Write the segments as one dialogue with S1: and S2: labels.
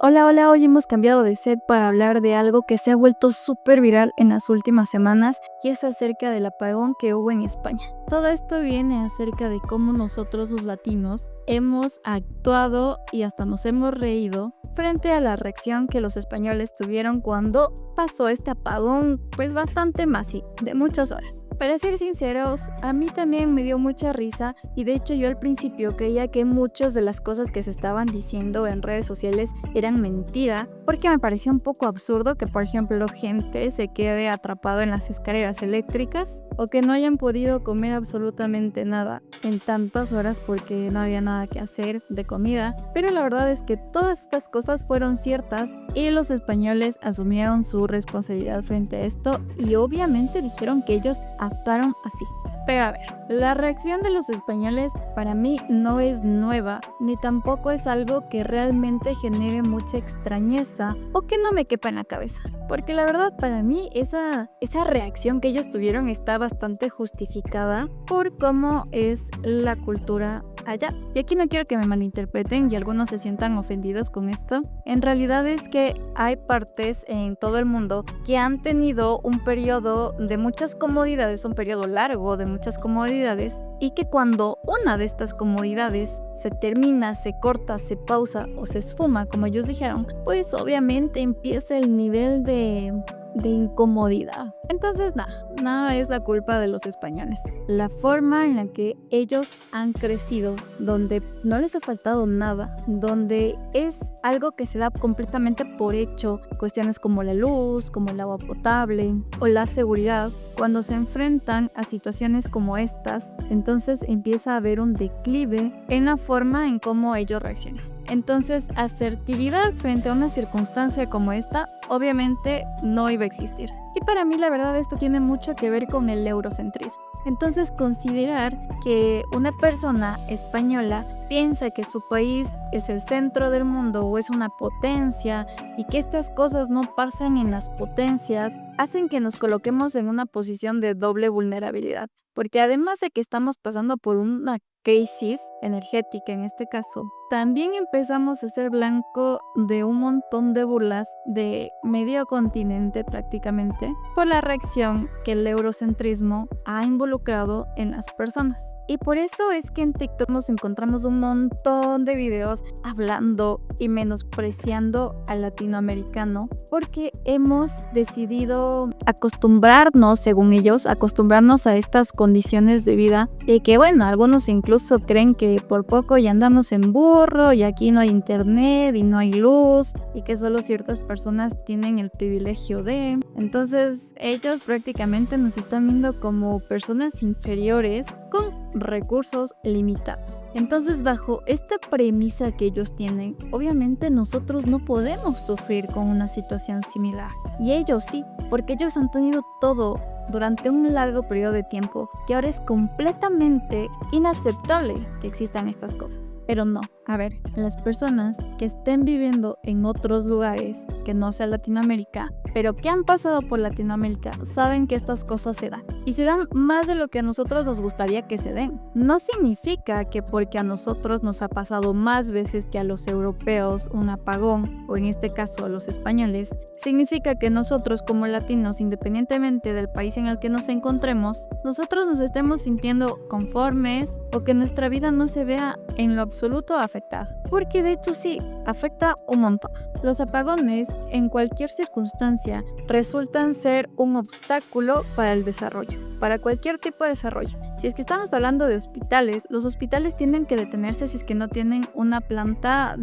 S1: Hola, hola, hoy hemos cambiado de set para hablar de algo que se ha vuelto súper viral en las últimas semanas y es acerca del apagón que hubo en España. Todo esto viene acerca de cómo nosotros los latinos hemos actuado y hasta nos hemos reído frente a la reacción que los españoles tuvieron cuando pasó este apagón pues bastante masivo, de muchas horas. Para ser sinceros, a mí también me dio mucha risa y de hecho yo al principio creía que muchas de las cosas que se estaban diciendo en redes sociales eran mentira, porque me parecía un poco absurdo que por ejemplo gente se quede atrapado en las escaleras eléctricas o que no hayan podido comer absolutamente nada en tantas horas porque no había nada que hacer de comida, pero la verdad es que todas estas cosas fueron ciertas y los españoles asumieron su responsabilidad frente a esto y obviamente dijeron que ellos actuaron así. Pero a ver, la reacción de los españoles para mí no es nueva, ni tampoco es algo que realmente genere mucha extrañeza o que no me quepa en la cabeza. Porque la verdad para mí esa reacción que ellos tuvieron está bastante justificada por cómo es la cultura allá. Y aquí no quiero que me malinterpreten y algunos se sientan ofendidos con esto. En realidad es que hay partes en todo el mundo que han tenido un periodo de muchas comodidades, un periodo largo de muchas comodidades, y que cuando una de estas comodidades se termina, se corta, se pausa o se esfuma, como ellos dijeron, pues obviamente empieza el nivel de incomodidad. Entonces nada es la culpa de los españoles. La forma en la que ellos han crecido, donde no les ha faltado nada, donde es algo que se da completamente por hecho, cuestiones como la luz, como el agua potable o la seguridad, cuando se enfrentan a situaciones como estas, entonces empieza a haber un declive en la forma en cómo ellos reaccionan. Entonces, asertividad frente a una circunstancia como esta, obviamente no iba a existir. Y para mí, la verdad, esto tiene mucho que ver con el eurocentrismo. Entonces, considerar que una persona española piensa que su país es el centro del mundo o es una potencia y que estas cosas no pasan en las potencias, hacen que nos coloquemos en una posición de doble vulnerabilidad. Porque además de que estamos pasando por una crisis energética en este caso, también empezamos a ser blanco de un montón de burlas de medio continente prácticamente por la reacción que el eurocentrismo ha involucrado en las personas. Y por eso es que en TikTok nos encontramos un montón de videos hablando y menospreciando al latinoamericano porque hemos decidido acostumbrarnos, según ellos, acostumbrarnos a estas condiciones de vida y que bueno, algunos incluso creen que por poco ya andamos en burro y aquí no hay internet y no hay luz y que solo ciertas personas tienen el privilegio de. Entonces ellos prácticamente nos están viendo como personas inferiores con recursos limitados. Entonces bajo esta premisa que ellos tienen, obviamente nosotros no podemos sufrir con una situación similar. Y ellos sí, porque ellos han tenido todo durante un largo periodo de tiempo que ahora es completamente inaceptable que existan estas cosas. Pero no, a ver, las personas que estén viviendo en otros lugares que no sea Latinoamérica, pero que han pasado por Latinoamérica, saben que estas cosas se dan. Y se dan más de lo que a nosotros nos gustaría que se den. No significa que porque a nosotros nos ha pasado más veces que a los europeos un apagón, o en este caso a los españoles, significa que nosotros como latinos, independientemente del país en el que nos encontremos, nosotros nos estemos sintiendo conformes o que nuestra vida no se vea en lo absoluto afectada. Porque de hecho sí, afecta un montón. Los apagones, en cualquier circunstancia, resultan ser un obstáculo para el desarrollo, para cualquier tipo de desarrollo. Si es que estamos hablando de hospitales, los hospitales tienen que detenerse si es que no tienen una planta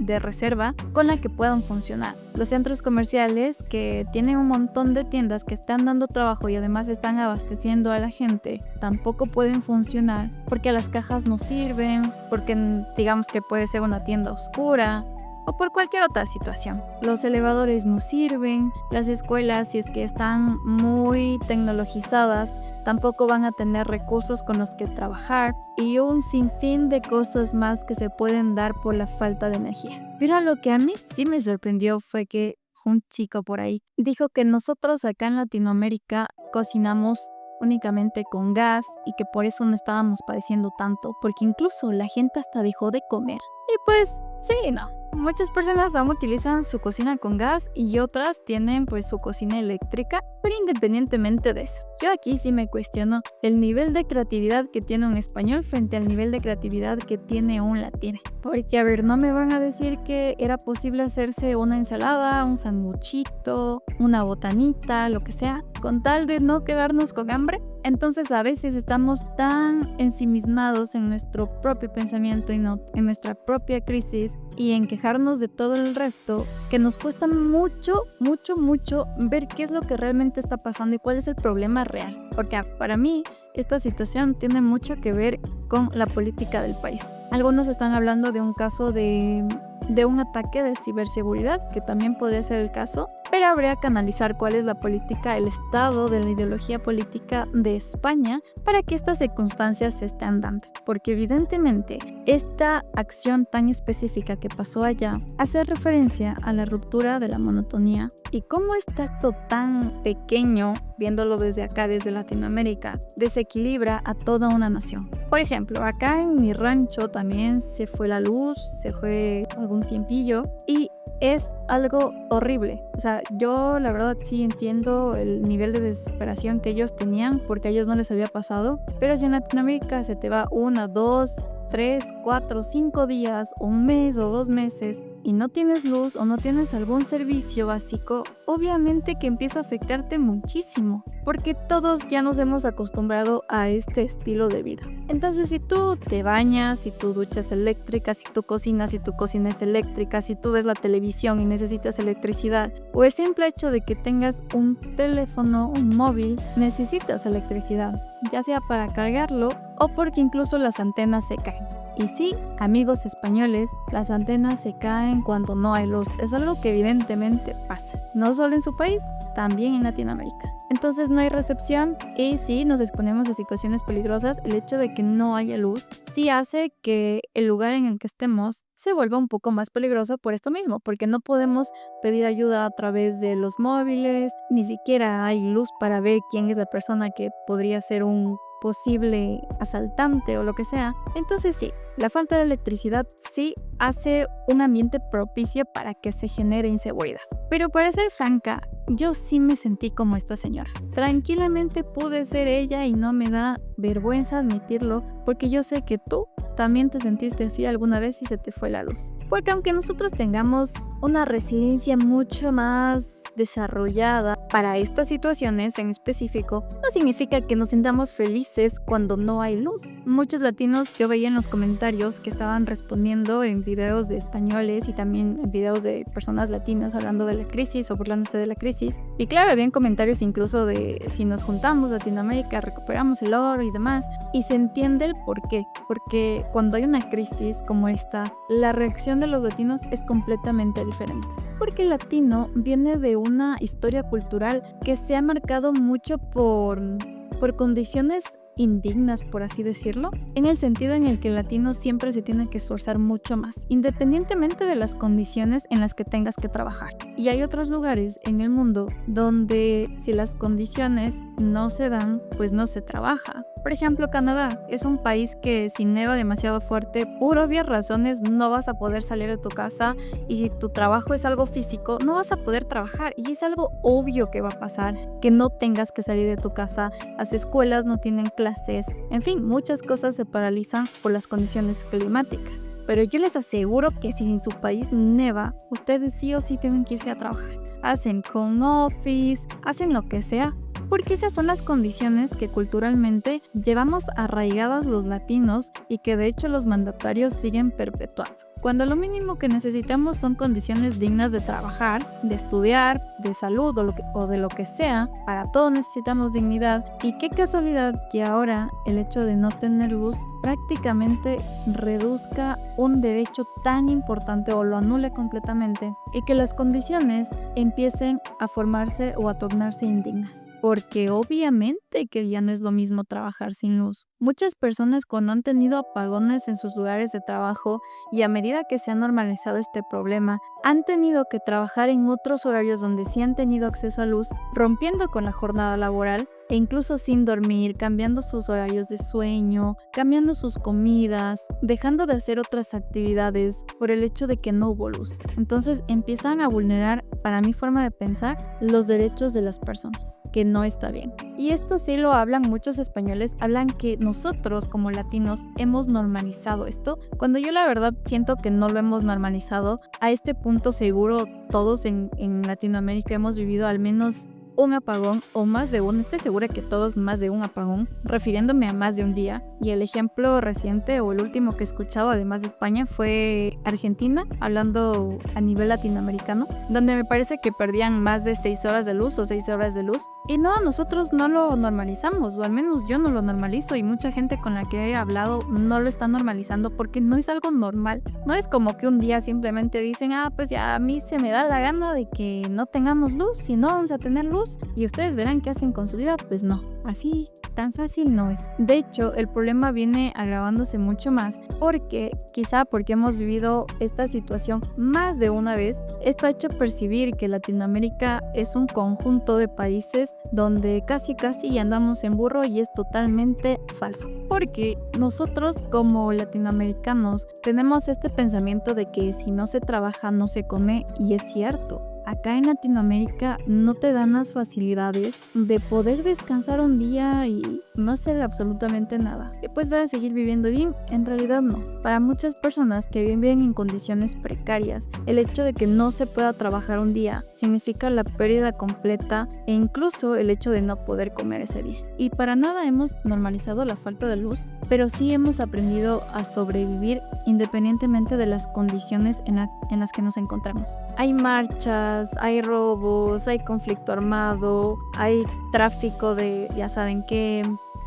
S1: de reserva con la que puedan funcionar. Los centros comerciales que tienen un montón de tiendas que están dando trabajo y además están abasteciendo a la gente, tampoco pueden funcionar porque las cajas no sirven, porque digamos que puede ser una tienda oscura o por cualquier otra situación. Los elevadores no sirven, las escuelas, si es que están muy tecnologizadas, tampoco van a tener recursos con los que trabajar y un sinfín de cosas más que se pueden dar por la falta de energía. Pero lo que a mí sí me sorprendió fue que un chico por ahí dijo que nosotros acá en Latinoamérica cocinamos únicamente con gas y que por eso no estábamos padeciendo tanto, porque incluso la gente hasta dejó de comer. Y pues, sí, no. Muchas personas aún utilizan su cocina con gas y otras tienen pues su cocina eléctrica, pero independientemente de eso, yo aquí sí me cuestiono el nivel de creatividad que tiene un español frente al nivel de creatividad que tiene un latino. Porque a ver, no me van a decir que era posible hacerse una ensalada, un sanguchito, una botanita, lo que sea, con tal de no quedarnos con hambre. Entonces a veces estamos tan ensimismados en nuestro propio pensamiento y en nuestra propia crisis y en quejarnos de todo el resto que nos cuesta mucho ver qué es lo que realmente está pasando y cuál es el problema real. Porque para mí esta situación tiene mucho que ver con la política del país. Algunos están hablando de un caso de un ataque de ciberseguridad, que también podría ser el caso, pero habría que analizar cuál es la política, el estado de la ideología política de España para que estas circunstancias se estén dando. Porque evidentemente esta acción tan específica que pasó allá hace referencia a la ruptura de la monotonía y cómo este acto tan pequeño, viéndolo desde acá, desde Latinoamérica, desequilibra a toda una nación. Por ejemplo, acá en mi rancho también se fue la luz, se fue algún tiempillo y es algo horrible. O sea, yo la verdad sí entiendo el nivel de desesperación que ellos tenían porque a ellos no les había pasado, pero si en Latinoamérica se te va 1, 2, 3, 4, 5 días, un mes o 2 meses y no tienes luz o no tienes algún servicio básico, obviamente que empieza a afectarte muchísimo, porque todos ya nos hemos acostumbrado a este estilo de vida. Entonces, si tú te bañas, si tu ducha es eléctrica, si tu cocina es eléctrica, si tú ves la televisión y necesitas electricidad, o el simple hecho de que tengas un teléfono, un móvil, necesitas electricidad, ya sea para cargarlo o porque incluso las antenas se caen. Y sí, amigos españoles, las antenas se caen cuando no hay luz. Es algo que evidentemente pasa, no solo en su país, también en Latinoamérica. Entonces no hay recepción y sí nos exponemos a situaciones peligrosas. El hecho de que no haya luz sí hace que el lugar en el que estemos se vuelva un poco más peligroso por esto mismo, porque no podemos pedir ayuda a través de los móviles, ni siquiera hay luz para ver quién es la persona que podría ser un posible asaltante o lo que sea. Entonces sí, la falta de electricidad sí hace un ambiente propicio para que se genere inseguridad. Pero para ser franca, yo sí me sentí como esta señora. Tranquilamente pude ser ella y no me da vergüenza admitirlo, porque yo sé que tú también te sentiste así alguna vez y se te fue la luz. Porque aunque nosotros tengamos una resiliencia mucho más desarrollada para estas situaciones en específico, no significa que nos sintamos felices cuando no hay luz. Muchos latinos yo veía en los comentarios que estaban respondiendo en videos de españoles y también en videos de personas latinas hablando de la crisis o burlándose de la crisis. Y claro, habían comentarios incluso de si nos juntamos Latinoamérica, recuperamos el oro y demás. Y se entiende el por qué. Porque cuando hay una crisis como esta, la reacción de los latinos es completamente diferente. Porque el latino viene de una historia cultural que se ha marcado mucho por condiciones indignas, por así decirlo, en el sentido en el que el latino siempre se tiene que esforzar mucho más, independientemente de las condiciones en las que tengas que trabajar. Y hay otros lugares en el mundo donde si las condiciones no se dan, pues no se trabaja. Por ejemplo, Canadá es un país que si neva demasiado fuerte, por obvias razones no vas a poder salir de tu casa, y si tu trabajo es algo físico, no vas a poder trabajar, y es algo obvio que va a pasar, que no tengas que salir de tu casa. Las escuelas no tienen clases, en fin, muchas cosas se paralizan por las condiciones climáticas. Pero yo les aseguro que si en su país neva, ustedes sí o sí tienen que irse a trabajar. Hacen home office, hacen lo que sea, porque esas son las condiciones que culturalmente llevamos arraigadas los latinos y que de hecho los mandatarios siguen perpetuando. Cuando lo mínimo que necesitamos son condiciones dignas de trabajar, de estudiar, de salud o de lo que sea. Para todo necesitamos dignidad, y qué casualidad que ahora el hecho de no tener luz prácticamente reduzca un derecho tan importante o lo anule completamente, y que las condiciones empiecen a formarse o a tornarse indignas. Porque obviamente que ya no es lo mismo trabajar sin luz. Muchas personas cuando han tenido apagones en sus lugares de trabajo y a medida que se ha normalizado este problema, han tenido que trabajar en otros horarios donde sí han tenido acceso a luz, rompiendo con la jornada laboral, e incluso sin dormir, cambiando sus horarios de sueño, cambiando sus comidas, dejando de hacer otras actividades por el hecho de que no hubo luz. Entonces empiezan a vulnerar, para mi forma de pensar, los derechos de las personas, que no está bien. Y esto sí lo hablan muchos españoles, hablan que nosotros como latinos hemos normalizado esto, cuando yo la verdad siento que no lo hemos normalizado. A este punto seguro todos en Latinoamérica hemos vivido al menos un apagón o más de uno, estoy segura que todos más de un apagón, refiriéndome a más de un día. Y el ejemplo reciente o el último que he escuchado además de España fue Argentina, hablando a nivel latinoamericano, donde me parece que perdían más de 6 horas de luz o 6 horas de luz. Y no, nosotros no lo normalizamos, o al menos yo no lo normalizo, y mucha gente con la que he hablado no lo está normalizando porque no es algo normal. No es como que un día simplemente dicen, pues ya a mí se me da la gana de que no tengamos luz y no vamos a tener luz y ustedes verán qué hacen con su vida. Pues no, así tan fácil no es. De hecho, el problema viene agravándose mucho más porque hemos vivido esta situación más de una vez. Esto ha hecho percibir que Latinoamérica es un conjunto de países donde casi andamos en burro, y es totalmente falso. Porque nosotros como latinoamericanos tenemos este pensamiento de que si no se trabaja no se come, y es cierto. Acá en Latinoamérica no te dan las facilidades de poder descansar un día y no hacer absolutamente nada. Que pues vas a seguir viviendo bien, en realidad no. Para muchas personas que viven en condiciones precarias, el hecho de que no se pueda trabajar un día significa la pérdida completa, e incluso el hecho de no poder comer ese día. Y para nada hemos normalizado la falta de luz, pero sí hemos aprendido a sobrevivir independientemente de las condiciones en las que nos encontramos. Hay marchas, hay robos, hay conflicto armado, hay tráfico de ya saben qué,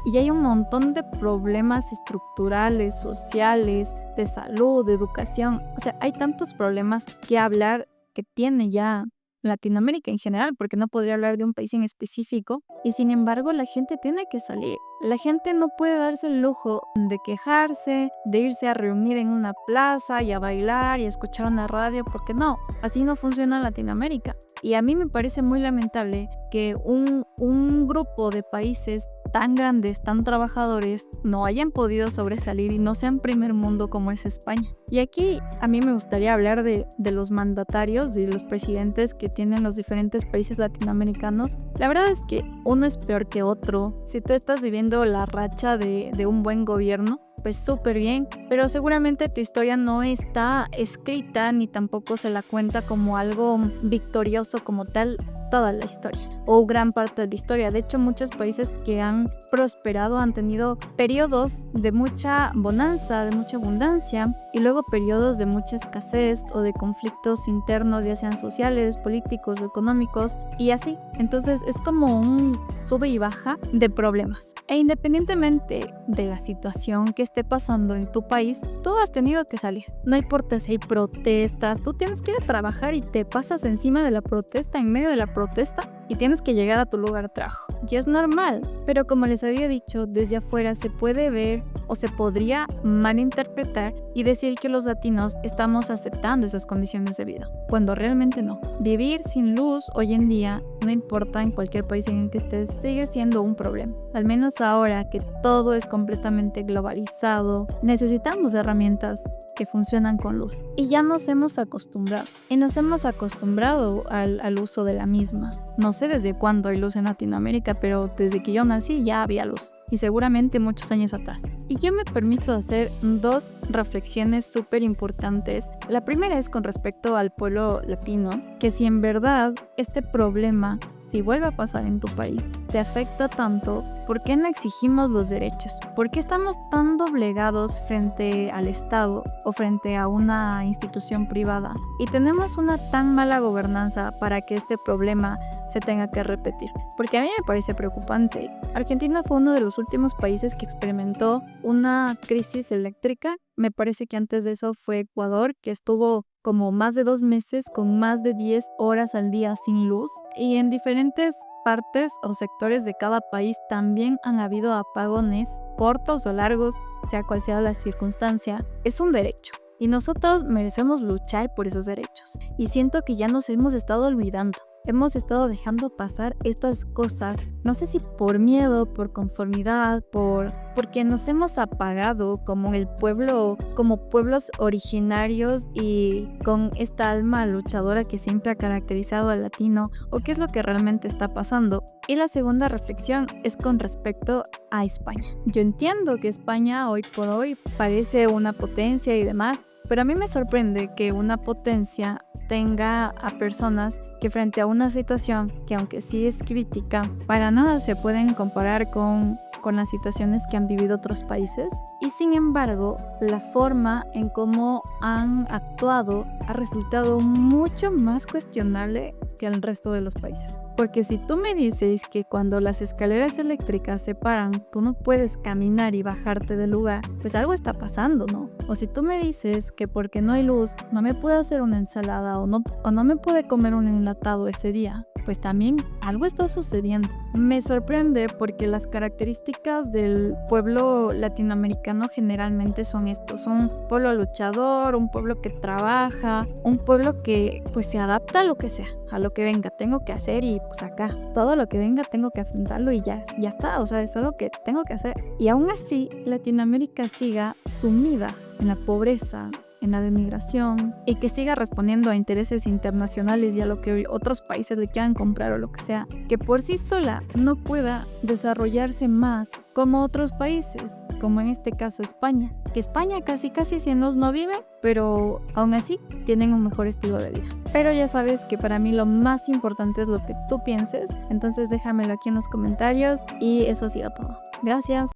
S1: y hay un montón de problemas estructurales, sociales, de salud, de educación. O sea, hay tantos problemas que hablar que tiene ya Latinoamérica en general, porque no podría hablar de un país en específico, y sin embargo la gente tiene que salir. La gente no puede darse el lujo de quejarse, de irse a reunir en una plaza y a bailar y a escuchar una radio, porque no, así no funciona Latinoamérica. Y a mí me parece muy lamentable que un grupo de países tan grandes, tan trabajadores, no hayan podido sobresalir y no sean primer mundo como es España. Y aquí a mí me gustaría hablar de los mandatarios, de los presidentes que tienen los diferentes países latinoamericanos. La verdad es que uno es peor que otro. Si tú estás viviendo la racha de un buen gobierno, pues súper bien, pero seguramente tu historia no está escrita ni tampoco se la cuenta como algo victorioso como tal toda la historia o gran parte de la historia. De hecho, muchos países que han prosperado han tenido periodos de mucha bonanza, de mucha abundancia, y luego periodos de mucha escasez o de conflictos internos, ya sean sociales, políticos o económicos, y así. Entonces es como un sube y baja de problemas. E independientemente de la situación que esté pasando en tu país, tú has tenido que salir. No importa si hay protestas, tú tienes que ir a trabajar y te pasas encima de la protesta, en medio de la protesta, y tienes que llegar a tu lugar de trabajo. Y es normal, pero como les había dicho, desde afuera se puede ver o se podría malinterpretar y decir que los latinos estamos aceptando esas condiciones de vida, cuando realmente no. Vivir sin luz hoy en día, no importa en cualquier país en el que estés, sigue siendo un problema. Al menos ahora que todo es completamente globalizado, necesitamos herramientas que funcionan con luz. Y ya nos hemos acostumbrado. Y nos hemos acostumbrado al uso de la misma. No sé desde cuándo hay luz en Latinoamérica, pero desde que yo nací ya había luz. Y seguramente muchos años atrás. Y yo me permito hacer 2 reflexiones súper importantes. La primera es con respecto al pueblo latino, que si en verdad este problema, si vuelve a pasar en tu país, te afecta tanto, ¿por qué no exigimos los derechos? ¿Por qué estamos tan doblegados frente al Estado o frente a una institución privada? Y tenemos una tan mala gobernanza para que este problema se tenga que repetir. Porque a mí me parece preocupante. Argentina fue uno de los últimos países que experimentó una crisis eléctrica. Me parece que antes de eso fue Ecuador, que estuvo como más de 2 meses con más de 10 horas al día sin luz. Y en diferentes partes o sectores de cada país también han habido apagones, cortos o largos, sea cual sea la circunstancia. Es un derecho. Y nosotros merecemos luchar por esos derechos. Y siento que ya nos hemos estado olvidando. hemos estado dejando pasar estas cosas, no sé si por miedo, por conformidad, porque nos hemos apagado como el pueblo, como pueblos originarios y con esta alma luchadora que siempre ha caracterizado al latino, o qué es lo que realmente está pasando. Y la segunda reflexión es con respecto a España. Yo entiendo que España hoy por hoy parece una potencia y demás, pero a mí me sorprende que una potencia tenga a personas que frente a una situación que, aunque sí es crítica, para nada se pueden comparar con las situaciones que han vivido otros países, y sin embargo la forma en cómo han actuado ha resultado mucho más cuestionable que el resto de los países. Porque si tú me dices que cuando las escaleras eléctricas se paran, tú no puedes caminar y bajarte del lugar, pues algo está pasando, ¿no? O si tú me dices que porque no hay luz, no me puedo hacer una ensalada o no me puedo comer un enlatado ese día, pues también algo está sucediendo. Me sorprende porque las características del pueblo latinoamericano generalmente son estos. Son un pueblo luchador, un pueblo que trabaja, un pueblo que pues se adapta a lo que sea, a lo que venga, tengo que hacer y pues acá, todo lo que venga tengo que afrontarlo y ya está, o sea, es algo que tengo que hacer. Y aún así, Latinoamérica siga sumida en la pobreza, en la demigración, y que siga respondiendo a intereses internacionales y a lo que otros países le quieran comprar o lo que sea, que por sí sola no pueda desarrollarse más como otros países, como en este caso España, que España casi si no vive, pero aún así tienen un mejor estilo de vida. Pero ya sabes que para mí lo más importante es lo que tú pienses, entonces déjamelo aquí en los comentarios y eso ha sido todo. Gracias.